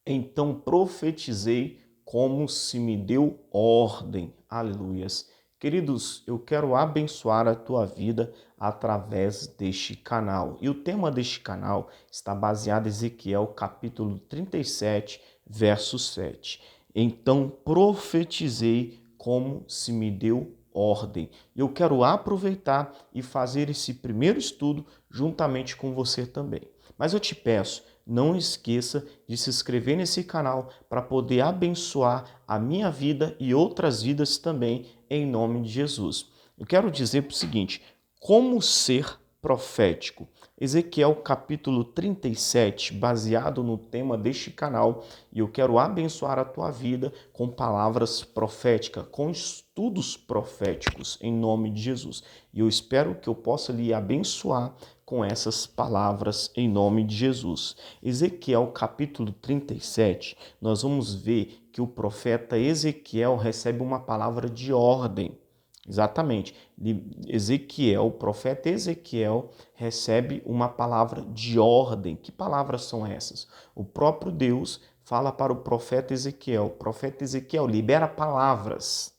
Então profetizei como se me deu ordem. Aleluias. Queridos, eu quero abençoar a tua vida através deste canal. E o tema deste canal está baseado em Ezequiel capítulo 37, verso 7. Então profetizei como se me deu ordem. Eu quero aproveitar e fazer esse primeiro estudo juntamente com você também. Mas eu te peço, não esqueça de se inscrever nesse canal para poder abençoar a minha vida e outras vidas também, em nome de Jesus. Eu quero dizer o seguinte: como ser profético? Ezequiel capítulo 37, baseado no tema deste canal, e eu quero abençoar a tua vida com palavras proféticas, com estudos proféticos, em nome de Jesus. E eu espero que eu possa lhe abençoar com essas palavras em nome de Jesus. Ezequiel capítulo 37, nós vamos ver que o profeta Ezequiel recebe uma palavra de ordem. Exatamente. Ezequiel, o profeta Ezequiel recebe uma palavra de ordem. Que palavras são essas? O próprio Deus fala para o profeta Ezequiel. Profeta Ezequiel, libera palavras,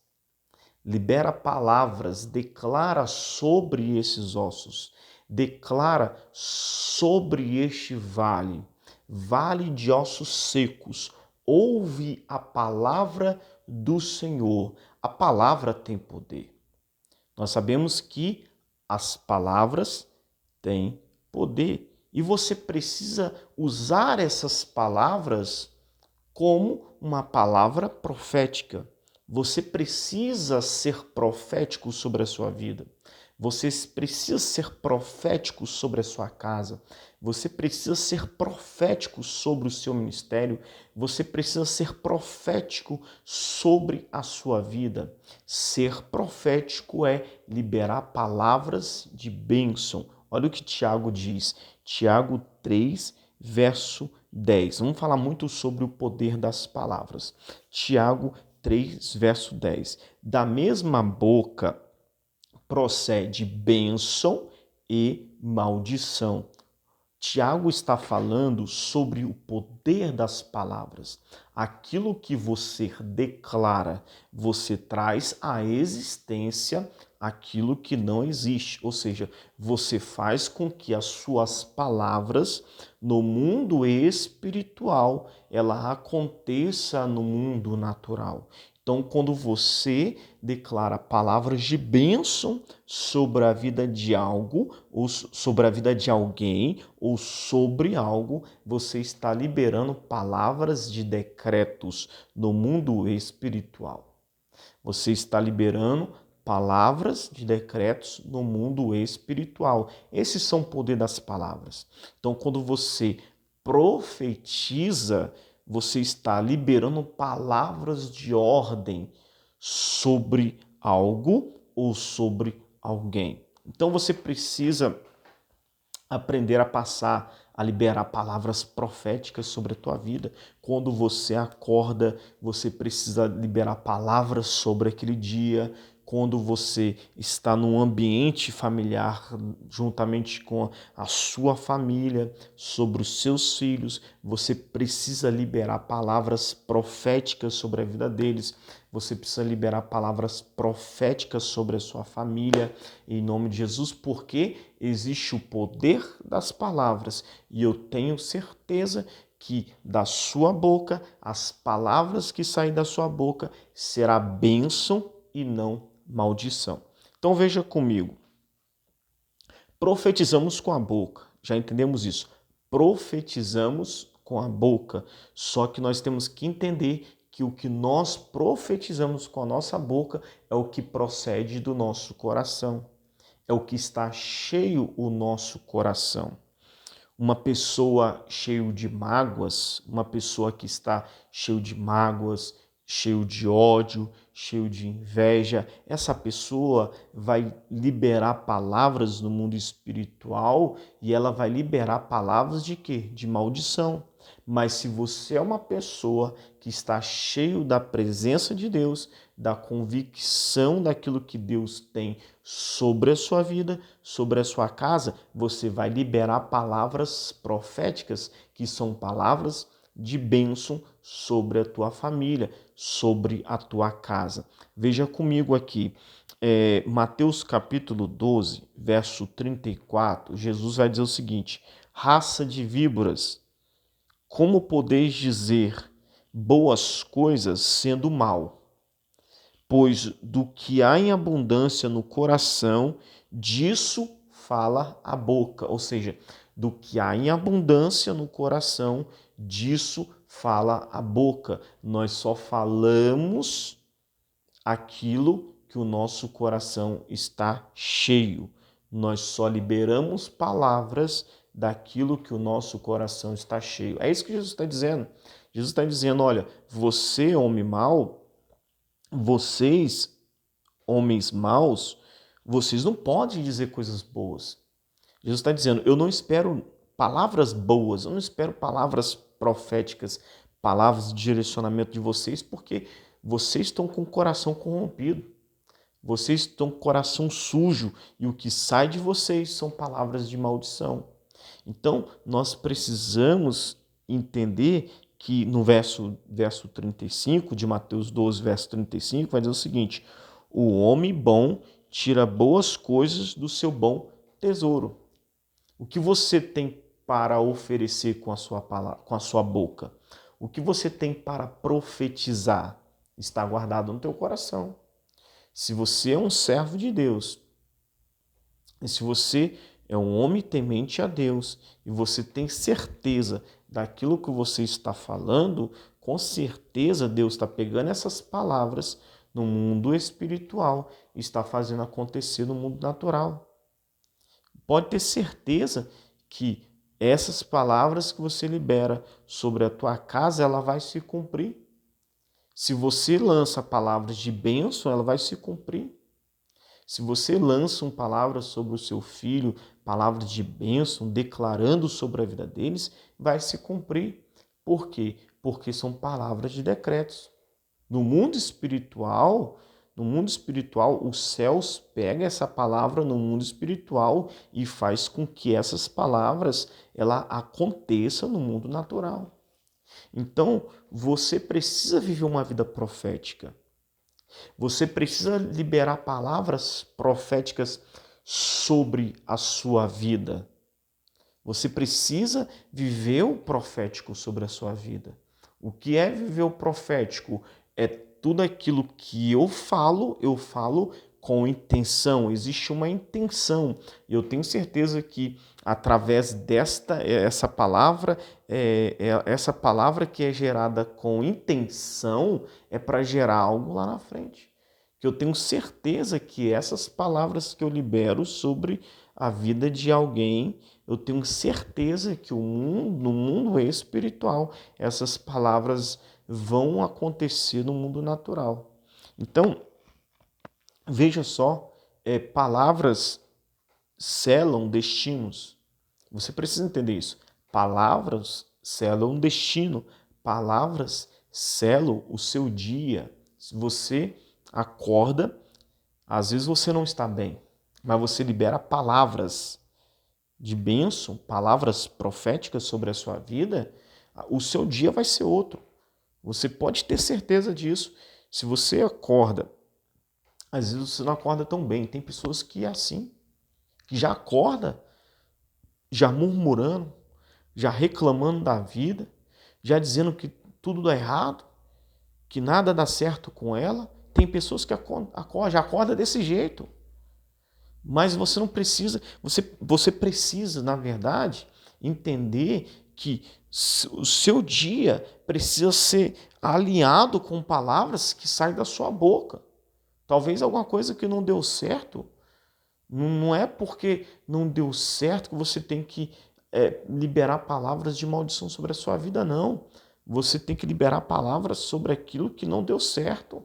declara sobre esses ossos, declara sobre este vale, vale de ossos secos. Ouve a palavra do Senhor. A palavra tem poder. Nós sabemos que as palavras têm poder e você precisa usar essas palavras como uma palavra profética. Você precisa ser profético sobre a sua vida. Você precisa ser profético sobre a sua casa. Você precisa ser profético sobre o seu ministério. Você precisa ser profético sobre a sua vida. Ser profético é liberar palavras de bênção. Olha o que Tiago diz. Tiago 3, verso 10. Vamos falar muito sobre o poder das palavras. Tiago 3, verso 10. Da mesma boca procede bênção e maldição. Tiago está falando sobre o poder das palavras. Aquilo que você declara, você traz à existência aquilo que não existe. Ou seja, você faz com que as suas palavras no mundo espiritual, ela aconteça no mundo natural. Então, quando você declara palavras de bênção sobre a vida de algo, ou sobre a vida de alguém, ou sobre algo, você está liberando palavras de decretos no mundo espiritual. Você está liberando palavras de decretos no mundo espiritual. Esses são o poder das palavras. Então, quando você profetiza, você está liberando palavras de ordem sobre algo ou sobre alguém. Então, você precisa aprender a passar, a liberar palavras proféticas sobre a tua vida. Quando você acorda, você precisa liberar palavras sobre aquele dia. Quando você está num ambiente familiar, juntamente com a sua família, sobre os seus filhos, você precisa liberar palavras proféticas sobre a vida deles. Você precisa liberar palavras proféticas sobre a sua família, em nome de Jesus, porque existe o poder das palavras e eu tenho certeza que da sua boca, as palavras que saem da sua boca será bênção e não maldição. Então veja comigo, profetizamos com a boca, já entendemos isso, profetizamos com a boca, só que nós temos que entender que o que nós profetizamos com a nossa boca é o que procede do nosso coração, é o que está cheio o nosso coração. Uma pessoa cheio de mágoas, uma pessoa que está cheio de mágoas, cheio de ódio, cheio de inveja, essa pessoa vai liberar palavras no mundo espiritual e ela vai liberar palavras de quê? De maldição. Mas se você é uma pessoa que está cheio da presença de Deus, da convicção daquilo que Deus tem sobre a sua vida, sobre a sua casa, você vai liberar palavras proféticas, que são palavras de bênção sobre a tua família, sobre a tua casa. Veja comigo aqui, Mateus capítulo 12, verso 34, Jesus vai dizer o seguinte: raça de víboras, como podeis dizer boas coisas sendo mal? Pois do que há em abundância no coração, disso fala a boca. Ou seja, do que há em abundância no coração, disso fala a boca. Nós só falamos aquilo que o nosso coração está cheio. Nós só liberamos palavras daquilo que o nosso coração está cheio. É isso que Jesus está dizendo. Jesus está dizendo, olha, você, homem mau, vocês, homens maus, vocês não podem dizer coisas boas. Jesus está dizendo, eu não espero palavras boas, eu não espero palavras proféticas, palavras de direcionamento de vocês, porque vocês estão com o coração corrompido. Vocês estão com o coração sujo e o que sai de vocês são palavras de maldição. Então, nós precisamos entender que no verso 35 de Mateus 12, verso 35, vai dizer o seguinte: o homem bom tira boas coisas do seu bom tesouro. O que você tem para oferecer com a sua palavra, com a sua boca? O que você tem para profetizar está guardado no teu coração. Se você é um servo de Deus, e se você é um homem temente a Deus, e você tem certeza daquilo que você está falando, com certeza Deus está pegando essas palavras no mundo espiritual e está fazendo acontecer no mundo natural. Pode ter certeza que essas palavras que você libera sobre a tua casa, ela vai se cumprir. Se você lança palavras de bênção, ela vai se cumprir. Se você lança uma palavra sobre o seu filho, palavras de bênção, declarando sobre a vida deles, vai se cumprir. Por quê? Porque são palavras de decretos. No mundo espiritual, os céus pegam essa palavra no mundo espiritual e faz com que essas palavras ela aconteçam no mundo natural. Então, você precisa viver uma vida profética. Você precisa liberar palavras proféticas sobre a sua vida. Você precisa viver o profético sobre a sua vida. O que é viver o profético? É tudo aquilo que eu falo com intenção. Existe uma intenção. Eu tenho certeza que através essa palavra que é gerada com intenção é para gerar algo lá na frente. Que eu tenho certeza que essas palavras que eu libero sobre a vida de alguém, eu tenho certeza que no mundo espiritual, essas palavras vão acontecer no mundo natural. Então, veja só, palavras selam destinos. Você precisa entender isso. Palavras selam um destino. Palavras selam o seu dia. Se você acorda, às vezes você não está bem, mas você libera palavras de bênção, palavras proféticas sobre a sua vida, o seu dia vai ser outro. Você pode ter certeza disso. Se você acorda, às vezes você não acorda tão bem. Tem pessoas que é assim, que já acorda, já murmurando, já reclamando da vida, já dizendo que tudo dá errado, que nada dá certo com ela. Tem pessoas que já acorda desse jeito. Mas você não precisa, você precisa, na verdade, entender que o seu dia precisa ser alinhado com palavras que saem da sua boca. Talvez alguma coisa que não deu certo, não é porque não deu certo que você tem que liberar palavras de maldição sobre a sua vida, não. Você tem que liberar palavras sobre aquilo que não deu certo,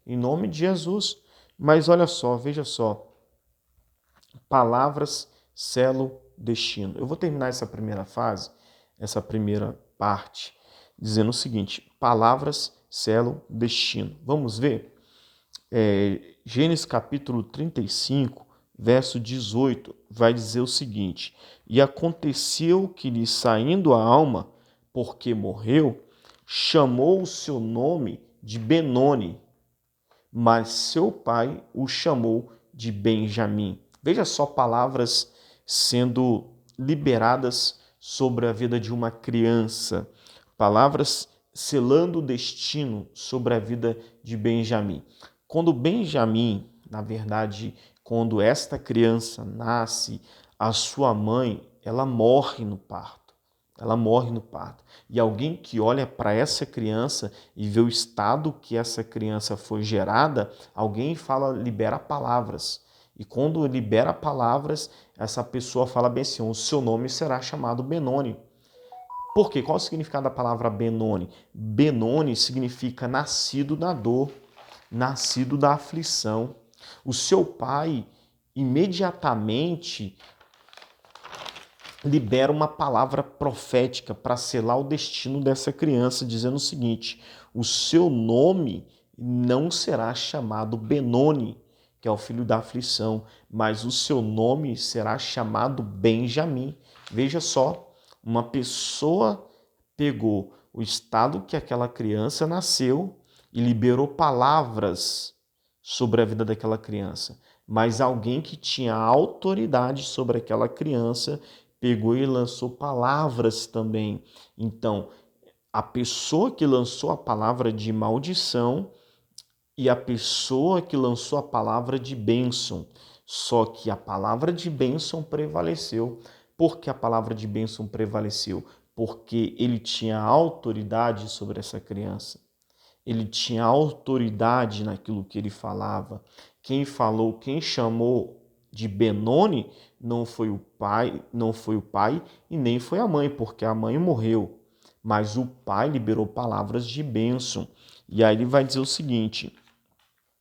em nome de Jesus. Mas olha só, veja só. Palavras selam destino. Eu vou terminar essa primeira fase, essa primeira parte, dizendo o seguinte: palavras selam destino. Vamos ver? Gênesis capítulo 35, verso 18, vai dizer o seguinte: e aconteceu que lhe saindo a alma, porque morreu, chamou o seu nome de Benoni, mas seu pai o chamou de Benjamim. Veja só palavras sendo liberadas sobre a vida de uma criança, palavras selando o destino sobre a vida de Benjamim. Quando Benjamim, na verdade, quando esta criança nasce, a sua mãe, ela morre no parto. Ela morre no parto. E alguém que olha para essa criança e vê o estado que essa criança foi gerada, alguém fala, libera palavras. E quando libera palavras, essa pessoa fala bem assim, o seu nome será chamado Benoni. Por quê? Qual o significado da palavra Benoni? Benoni significa nascido da dor, nascido da aflição. O seu pai imediatamente libera uma palavra profética para selar o destino dessa criança, dizendo o seguinte: o seu nome não será chamado Benoni, que é o filho da aflição, mas o seu nome será chamado Benjamim. Veja só, uma pessoa pegou o estado que aquela criança nasceu e liberou palavras sobre a vida daquela criança, mas alguém que tinha autoridade sobre aquela criança pegou e lançou palavras também. Então, a pessoa que lançou a palavra de maldição e a pessoa que lançou a palavra de bênção. Só que a palavra de bênção prevaleceu. Por que a palavra de bênção prevaleceu? Porque ele tinha autoridade sobre essa criança. Ele tinha autoridade naquilo que ele falava. Quem falou, quem chamou de Benoni não foi o pai e nem foi a mãe, porque a mãe morreu. Mas o pai liberou palavras de bênção. E aí ele vai dizer o seguinte: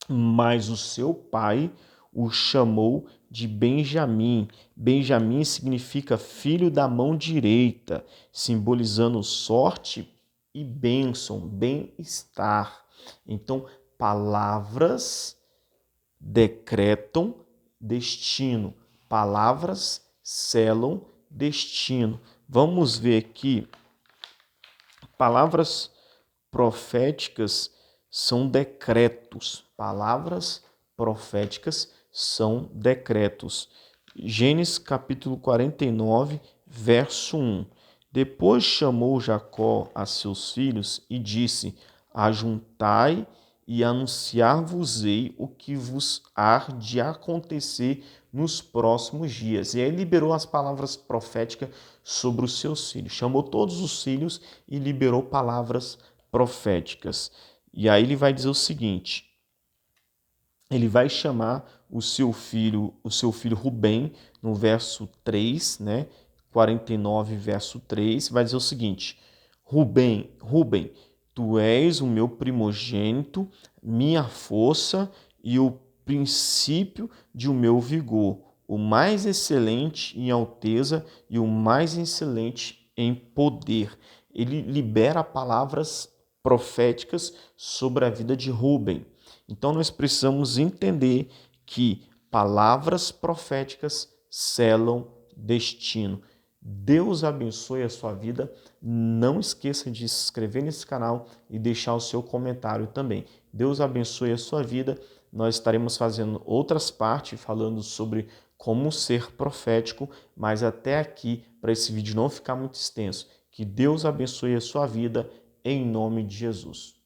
mas o seu pai o chamou de Benjamim. Benjamim significa filho da mão direita, simbolizando sorte e bênção, bem-estar. Então, palavras decretam destino, palavras selam destino. Vamos ver aqui, palavras proféticas são decretos, palavras proféticas são decretos. Gênesis capítulo 49, verso 1. Depois chamou Jacó a seus filhos e disse: ajuntai e anunciar-vos-ei o que vos há de acontecer nos próximos dias. E aí liberou as palavras proféticas sobre os seus filhos. Chamou todos os filhos e liberou palavras proféticas. E aí ele vai dizer o seguinte: ele vai chamar o seu filho Rubem, no verso 3, né? 49, verso 3, vai dizer o seguinte: Rubem, tu és o meu primogênito, minha força e o princípio de o meu vigor, o mais excelente em alteza e o mais excelente em poder. Ele libera palavras proféticas sobre a vida de Rubem. Então nós precisamos entender que palavras proféticas selam destino. Deus abençoe a sua vida. Não esqueça de se inscrever nesse canal e deixar o seu comentário também. Deus abençoe a sua vida. Nós estaremos fazendo outras partes falando sobre como ser profético, mas até aqui, para esse vídeo não ficar muito extenso. Que Deus abençoe a sua vida em nome de Jesus.